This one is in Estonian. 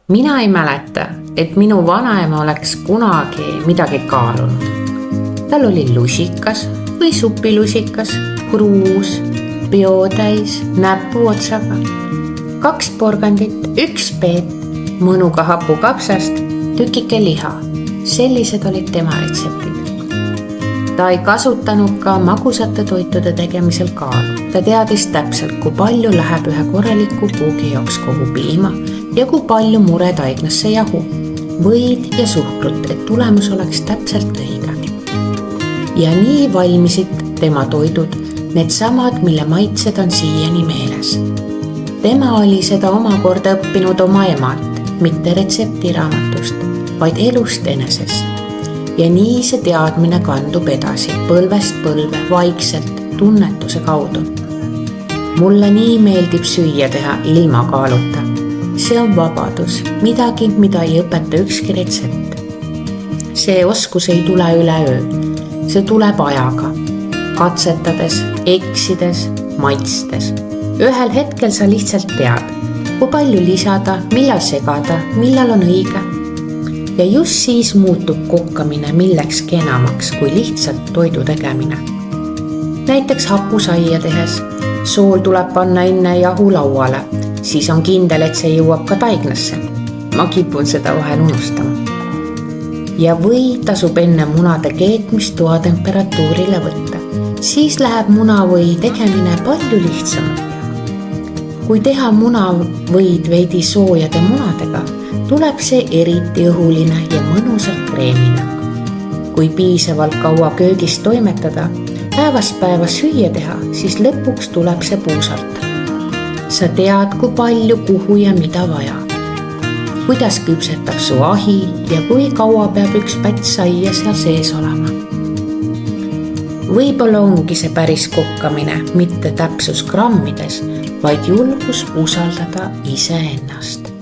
Mina ei mäleta, et minu vanaema oleks kunagi midagi kaalunud. Tal oli lusikas või supilusikas, kruus, peotäis, näpuotsaga, 2 porgandit, 1 peet, mõnuga hapukapsast, tükike liha. Sellised olid tema retseptid. Ta ei kasutanud ka magusate toitude tegemisel kaalu. Ta teadis täpselt, kui palju läheb ühe korraliku puugi jaoks kogu piima ja kui palju muretaignasse jahu, võid ja suhkrut, et tulemus oleks täpselt õige. Ja nii valmisid tema toidud, needsamad, mille maitsed on siiani meeles. Tema oli seda omakorda õppinud oma emalt, mitte retseptiraamatust, vaid elust enesest. Ja nii see teadmine kandub edasi põlvest põlve vaikselt tunnetuse kaudu. Mulle nii meeldib süüa teha ilma kaaluta. See on vabadus, midagi, mida ei õpeta ükski retsept. See oskus ei tule üleöö, see tuleb ajaga, katsetades, eksides, maitstes. Ühel hetkel sa lihtsalt tead, kui palju lisada, millal segada, millal on õige. Ja just siis muutub kokkamine millekski enamaks kui lihtsalt toidu tegemine. Näiteks hapusaia tehes, sool tuleb panna enne jahu lauale, siis on kindel, et see jõuab ka taignasse. Ma kipun seda vahel unustama. Ja või tasub enne munade keetmist toatemperatuurile võtta, siis läheb munavõi tegemine palju lihtsamalt. Kui teha munavõid veidi soojade munadega, tuleb see eriti õhuline ja mõnusalt kreemine. Kui piisavalt kaua köögis toimetada, päevast päeva süüa teha, siis lõpuks tuleb see puusalt. Sa tead, kui palju, kuhu ja mida vaja. Kuidas küpsetab su ahi ja kui kaua peab 1 päts saia seal sees olema. Võib-olla ongi see päris kokkamine, mitte täpsus grammides, vaid julgus usaldada iseennast.